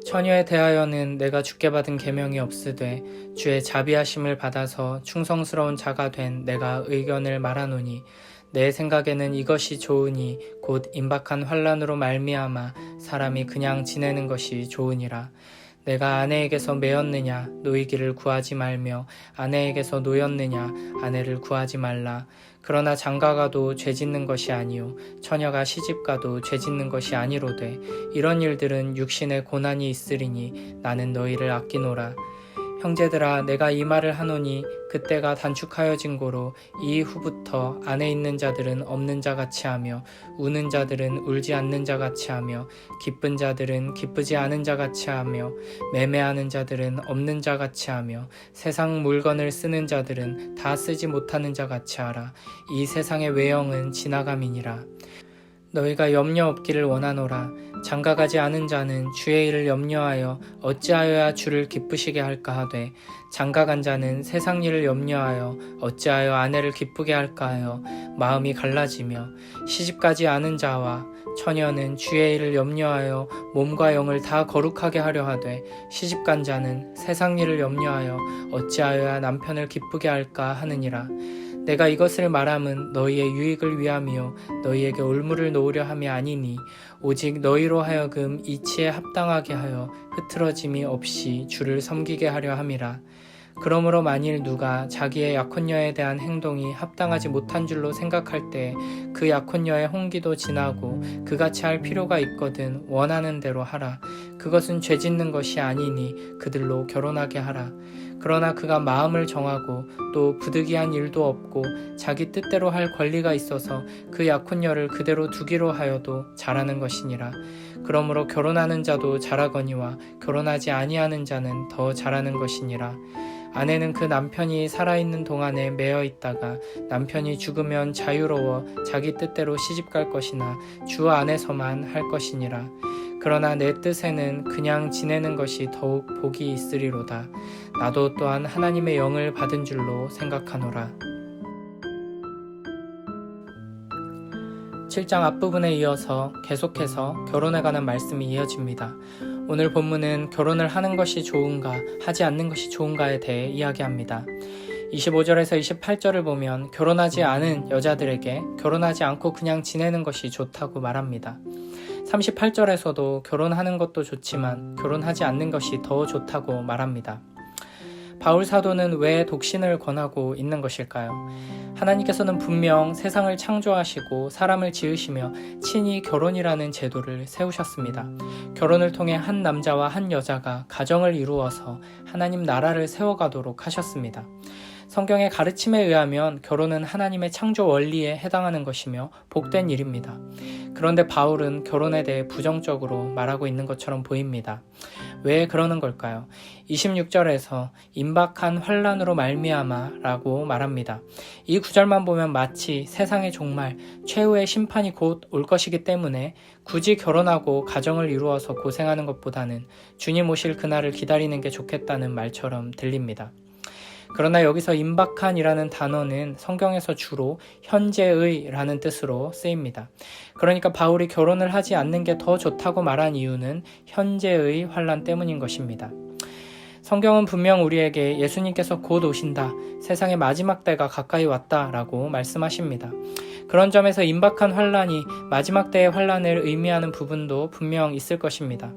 처녀에 대하여는 내가 주께 받은 계명이 없으되 주의 자비하심을 받아서 충성스러운 자가 된 내가 의견을 말하노니 내 생각에는 이것이 좋으니 곧 임박한 환난으로 말미암아 사람이 그냥 지내는 것이 좋으니라. 내가 아내에게서 매었느냐 노이기를 구하지 말며 아내에게서 노였느냐 아내를 구하지 말라. 그러나 장가가도 죄짓는 것이 아니요 처녀가 시집가도 죄짓는 것이 아니로되 이런 일들은 육신의 고난이 있으리니 나는 너희를 아끼노라. 형제들아 내가 이 말을 하노니 그때가 단축하여진 고로 이후부터 안에 있는 자들은 없는 자같이 하며 우는 자들은 울지 않는 자같이 하며 기쁜 자들은 기쁘지 않은 자같이 하며 매매하는 자들은 없는 자같이 하며 세상 물건을 쓰는 자들은 다 쓰지 못하는 자같이 하라. 이 세상의 외형은 지나감이니라. 너희가 염려 없기를 원하노라. 장가가지 않은 자는 주의 일을 염려하여 어찌하여야 주를 기쁘시게 할까 하되 장가간 자는 세상 일을 염려하여 어찌하여 아내를 기쁘게 할까 하여 마음이 갈라지며 시집가지 않은 자와 처녀는 주의 일을 염려하여 몸과 영을 다 거룩하게 하려 하되 시집간 자는 세상 일을 염려하여 어찌하여야 남편을 기쁘게 할까 하느니라. 내가 이것을 말함은 너희의 유익을 위함이요 너희에게 올무를 놓으려 함이 아니니 오직 너희로 하여금 이치에 합당하게 하여 흐트러짐이 없이 주를 섬기게 하려 함이라. 그러므로 만일 누가 자기의 약혼녀에 대한 행동이 합당하지 못한 줄로 생각할 때 그 약혼녀의 홍기도 지나고 그같이 할 필요가 있거든 원하는 대로 하라. 그것은 죄짓는 것이 아니니 그들로 결혼하게 하라. 그러나 그가 마음을 정하고 또 부득이한 일도 없고 자기 뜻대로 할 권리가 있어서 그 약혼녀를 그대로 두기로 하여도 잘하는 것이니라. 그러므로 결혼하는 자도 잘하거니와 결혼하지 아니하는 자는 더 잘하는 것이니라. 아내는 그 남편이 살아있는 동안에 매여 있다가 남편이 죽으면 자유로워 자기 뜻대로 시집갈 것이나 주 안에서만 할 것이니라. 그러나 내 뜻에는 그냥 지내는 것이 더욱 복이 있으리로다. 나도 또한 하나님의 영을 받은 줄로 생각하노라. 7장 앞부분에 이어서 계속해서 결혼에 관한 말씀이 이어집니다. 오늘 본문은 결혼을 하는 것이 좋은가 하지 않는 것이 좋은가에 대해 이야기합니다. 25절에서 28절을 보면 결혼하지 않은 여자들에게 결혼하지 않고 그냥 지내는 것이 좋다고 말합니다. 38절에서도 결혼하는 것도 좋지만 결혼하지 않는 것이 더 좋다고 말합니다. 바울 사도는 왜 독신을 권하고 있는 것일까요? 하나님께서는 분명 세상을 창조하시고 사람을 지으시며 친히 결혼이라는 제도를 세우셨습니다. 결혼을 통해 한 남자와 한 여자가 가정을 이루어서 하나님 나라를 세워가도록 하셨습니다. 성경의 가르침에 의하면 결혼은 하나님의 창조 원리에 해당하는 것이며 복된 일입니다. 그런데 바울은 결혼에 대해 부정적으로 말하고 있는 것처럼 보입니다. 왜 그러는 걸까요? 26절에서 임박한 환난으로 말미암아 라고 말합니다. 이 구절만 보면 마치 세상의 종말, 최후의 심판이 곧 올 것이기 때문에 굳이 결혼하고 가정을 이루어서 고생하는 것보다는 주님 오실 그날을 기다리는 게 좋겠다는 말처럼 들립니다. 그러나 여기서 임박한이라는 단어는 성경에서 주로 현재의 라는 뜻으로 쓰입니다. 그러니까 바울이 결혼을 하지 않는 게 더 좋다고 말한 이유는 현재의 환난 때문인 것입니다. 성경은 분명 우리에게 예수님께서 곧 오신다, 세상의 마지막 때가 가까이 왔다 라고 말씀하십니다. 그런 점에서 임박한 환난이 마지막 때의 환난을 의미하는 부분도 분명 있을 것입니다.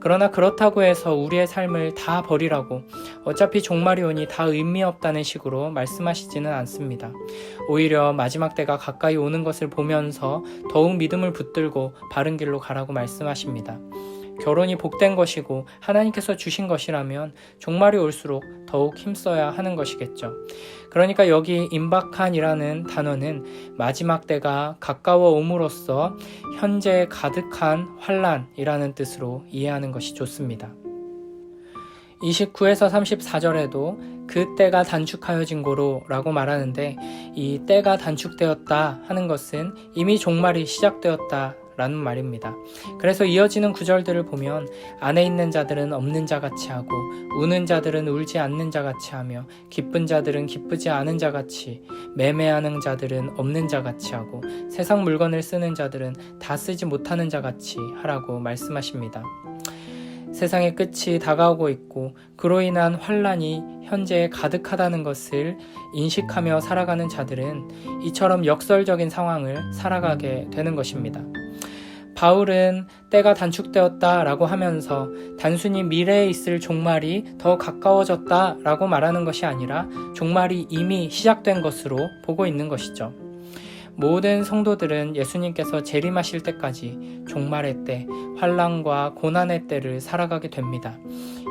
그러나 그렇다고 해서 우리의 삶을 다 버리라고 어차피 종말이 오니 다 의미 없다는 식으로 말씀하시지는 않습니다. 오히려 마지막 때가 가까이 오는 것을 보면서 더욱 믿음을 붙들고 바른 길로 가라고 말씀하십니다. 결혼이 복된 것이고 하나님께서 주신 것이라면 종말이 올수록 더욱 힘써야 하는 것이겠죠. 그러니까 여기 임박한이라는 단어는 마지막 때가 가까워 옴으로써 현재 가득한 환난이라는 뜻으로 이해하는 것이 좋습니다. 29에서 34절에도 그 때가 단축하여진 고로 라고 말하는데 이 때가 단축되었다 하는 것은 이미 종말이 시작되었다 라는 말입니다. 그래서 이어지는 구절들을 보면 안에 있는 자들은 없는 자같이 하고 우는 자들은 울지 않는 자같이 하며 기쁜 자들은 기쁘지 않은 자같이 매매하는 자들은 없는 자같이 하고 세상 물건을 쓰는 자들은 다 쓰지 못하는 자같이 하라고 말씀하십니다. 세상의 끝이 다가오고 있고 그로 인한 환란이 현재 가득하다는 것을 인식하며 살아가는 자들은 이처럼 역설적인 상황을 살아가게 되는 것입니다. 바울은 때가 단축되었다라고 하면서 단순히 미래에 있을 종말이 더 가까워졌다라고 말하는 것이 아니라 종말이 이미 시작된 것으로 보고 있는 것이죠. 모든 성도들은 예수님께서 재림하실 때까지 종말의 때, 환난과 고난의 때를 살아가게 됩니다.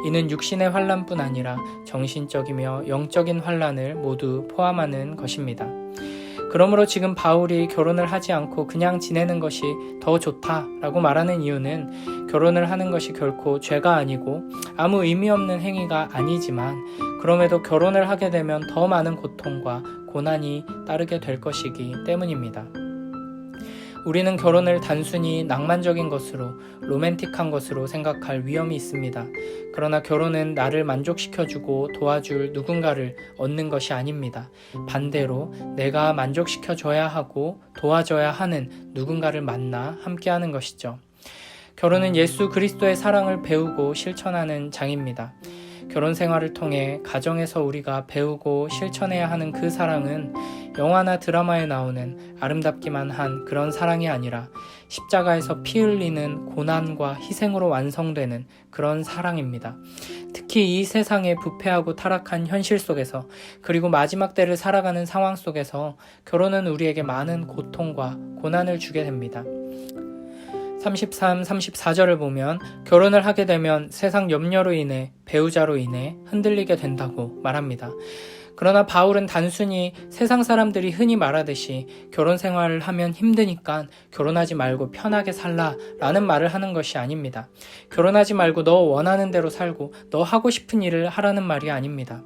이는 육신의 환난뿐 아니라 정신적이며 영적인 환난을 모두 포함하는 것입니다. 그러므로 지금 바울이 결혼을 하지 않고 그냥 지내는 것이 더 좋다라고 말하는 이유는 결혼을 하는 것이 결코 죄가 아니고 아무 의미 없는 행위가 아니지만 그럼에도 결혼을 하게 되면 더 많은 고통과 고난이 따르게 될 것이기 때문입니다. 우리는 결혼을 단순히 낭만적인 것으로, 로맨틱한 것으로 생각할 위험이 있습니다. 그러나 결혼은 나를 만족시켜주고 도와줄 누군가를 얻는 것이 아닙니다. 반대로 내가 만족시켜줘야 하고 도와줘야 하는 누군가를 만나 함께하는 것이죠. 결혼은 예수 그리스도의 사랑을 배우고 실천하는 장입니다. 결혼 생활을 통해 가정에서 우리가 배우고 실천해야 하는 그 사랑은 영화나 드라마에 나오는 아름답기만 한 그런 사랑이 아니라 십자가에서 피 흘리는 고난과 희생으로 완성되는 그런 사랑입니다. 특히 이 세상의 부패하고 타락한 현실 속에서 그리고 마지막 때를 살아가는 상황 속에서 결혼은 우리에게 많은 고통과 고난을 주게 됩니다. 33, 34절을 보면 결혼을 하게 되면 세상 염려로 인해 배우자로 인해 흔들리게 된다고 말합니다. 그러나 바울은 단순히 세상 사람들이 흔히 말하듯이 결혼 생활을 하면 힘드니까 결혼하지 말고 편하게 살라 라는 말을 하는 것이 아닙니다. 결혼하지 말고 너 원하는 대로 살고 너 하고 싶은 일을 하라는 말이 아닙니다.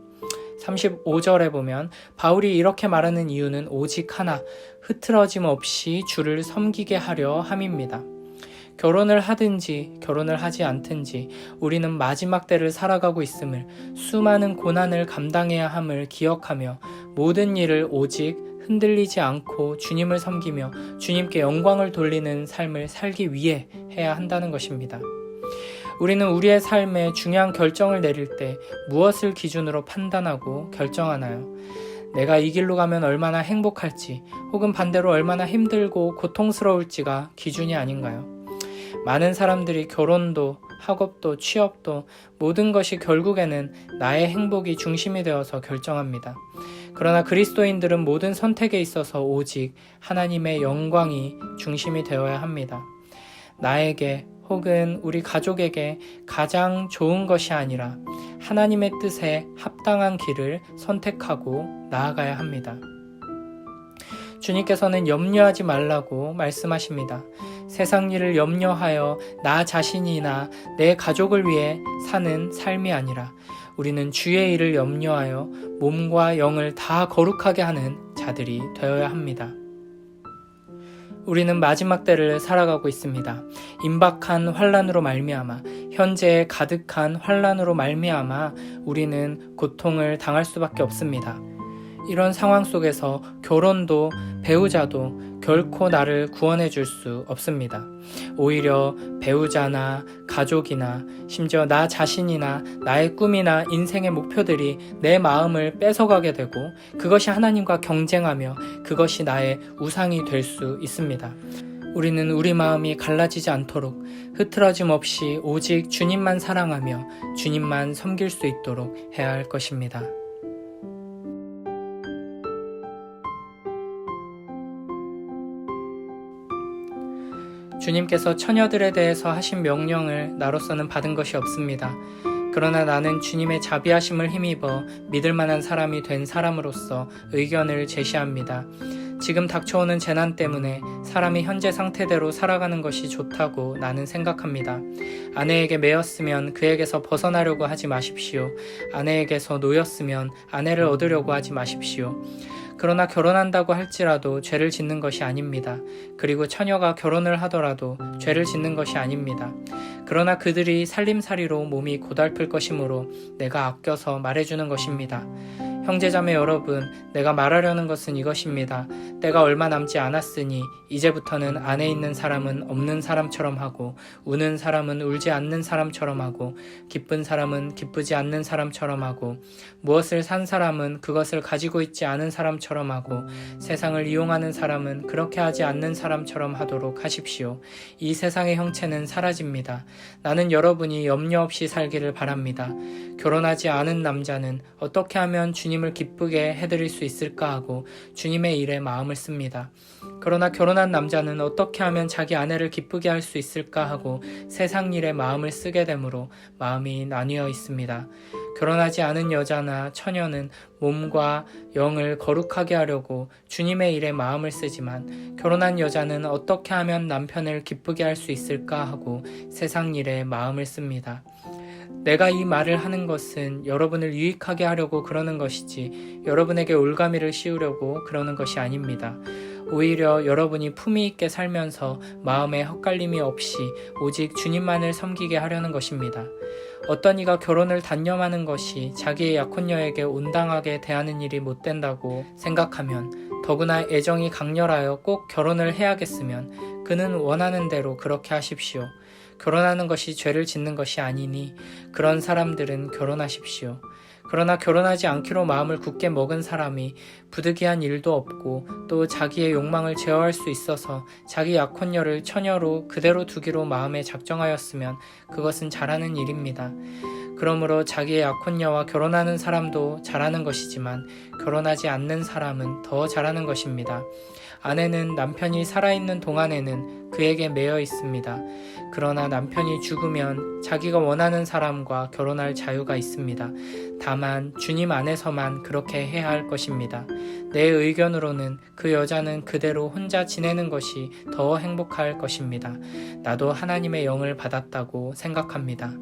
35절에 보면 바울이 이렇게 말하는 이유는 오직 하나, 흐트러짐 없이 주를 섬기게 하려 함입니다. 결혼을 하든지 결혼을 하지 않든지 우리는 마지막 때를 살아가고 있음을, 수많은 고난을 감당해야 함을 기억하며 모든 일을 오직 흔들리지 않고 주님을 섬기며 주님께 영광을 돌리는 삶을 살기 위해 해야 한다는 것입니다. 우리는 우리의 삶에 중요한 결정을 내릴 때 무엇을 기준으로 판단하고 결정하나요? 내가 이 길로 가면 얼마나 행복할지 혹은 반대로 얼마나 힘들고 고통스러울지가 기준이 아닌가요? 많은 사람들이 결혼도, 학업도, 취업도 모든 것이 결국에는 나의 행복이 중심이 되어서 결정합니다. 그러나 그리스도인들은 모든 선택에 있어서 오직 하나님의 영광이 중심이 되어야 합니다. 나에게 혹은 우리 가족에게 가장 좋은 것이 아니라 하나님의 뜻에 합당한 길을 선택하고 나아가야 합니다. 주님께서는 염려하지 말라고 말씀하십니다. 세상 일을 염려하여 나 자신이나 내 가족을 위해 사는 삶이 아니라 우리는 주의 일을 염려하여 몸과 영을 다 거룩하게 하는 자들이 되어야 합니다. 우리는 마지막 때를 살아가고 있습니다. 임박한 환난으로 말미암아, 현재에 가득한 환난으로 말미암아 우리는 고통을 당할 수밖에 없습니다. 이런 상황 속에서 결혼도 배우자도 결코 나를 구원해 줄 수 없습니다. 오히려 배우자나 가족이나 심지어 나 자신이나 나의 꿈이나 인생의 목표들이 내 마음을 뺏어가게 되고 그것이 하나님과 경쟁하며 그것이 나의 우상이 될 수 있습니다. 우리는 우리 마음이 갈라지지 않도록 흐트러짐 없이 오직 주님만 사랑하며 주님만 섬길 수 있도록 해야 할 것입니다. 주님께서 처녀들에 대해서 하신 명령을 나로서는 받은 것이 없습니다. 그러나 나는 주님의 자비하심을 힘입어 믿을 만한 사람이 된 사람으로서 의견을 제시합니다. 지금 닥쳐오는 재난 때문에 사람이 현재 상태대로 살아가는 것이 좋다고 나는 생각합니다. 아내에게 매였으면 그에게서 벗어나려고 하지 마십시오. 아내에게서 놓였으면 아내를 얻으려고 하지 마십시오. 그러나 결혼한다고 할지라도 죄를 짓는 것이 아닙니다. 그리고 처녀가 결혼을 하더라도 죄를 짓는 것이 아닙니다. 그러나 그들이 살림살이로 몸이 고달플 것이므로 내가 아껴서 말해주는 것입니다. 형제자매 여러분, 내가 말하려는 것은 이것입니다. 때가 얼마 남지 않았으니 이제부터는 안에 있는 사람은 없는 사람처럼 하고 우는 사람은 울지 않는 사람처럼 하고 기쁜 사람은 기쁘지 않는 사람처럼 하고 무엇을 산 사람은 그것을 가지고 있지 않은 사람처럼 하고 세상을 이용하는 사람은 그렇게 하지 않는 사람처럼 하도록 하십시오. 이 세상의 형체는 사라집니다. 나는 여러분이 염려 없이 살기를 바랍니다. 결혼하지 않은 남자는 어떻게 하면 주님을 기쁘게 해드릴 수 있을까 하고 주님의 일에 마음을 씁니다. 그러나 결혼한 남자는 어떻게 하면 자기 아내를 기쁘게 할 수 있을까 하고 세상 일에 마음을 쓰게 되므로 마음이 나뉘어 있습니다. 결혼하지 않은 여자나 처녀는 몸과 영을 거룩하게 하려고 주님의 일에 마음을 쓰지만 결혼한 여자는 어떻게 하면 남편을 기쁘게 할 수 있을까 하고 세상 일에 마음을 씁니다. 내가 이 말을 하는 것은 여러분을 유익하게 하려고 그러는 것이지 여러분에게 올가미를 씌우려고 그러는 것이 아닙니다. 오히려 여러분이 품위 있게 살면서 마음에 헛갈림이 없이 오직 주님만을 섬기게 하려는 것입니다. 어떤 이가 결혼을 단념하는 것이 자기의 약혼녀에게 온당하게 대하는 일이 못된다고 생각하면 더구나 애정이 강렬하여 꼭 결혼을 해야겠으면 그는 원하는 대로 그렇게 하십시오. 결혼하는 것이 죄를 짓는 것이 아니니 그런 사람들은 결혼하십시오. 그러나 결혼하지 않기로 마음을 굳게 먹은 사람이 부득이한 일도 없고 또 자기의 욕망을 제어할 수 있어서 자기 약혼녀를 처녀로 그대로 두기로 마음에 작정하였으면 그것은 잘하는 일입니다. 그러므로 자기의 약혼녀와 결혼하는 사람도 잘하는 것이지만 결혼하지 않는 사람은 더 잘하는 것입니다. 아내는 남편이 살아있는 동안에는 그에게 매여 있습니다. 그러나 남편이 죽으면 자기가 원하는 사람과 결혼할 자유가 있습니다. 다만 주님 안에서만 그렇게 해야 할 것입니다. 내 의견으로는 그 여자는 그대로 혼자 지내는 것이 더 행복할 것입니다. 나도 하나님의 영을 받았다고 생각합니다.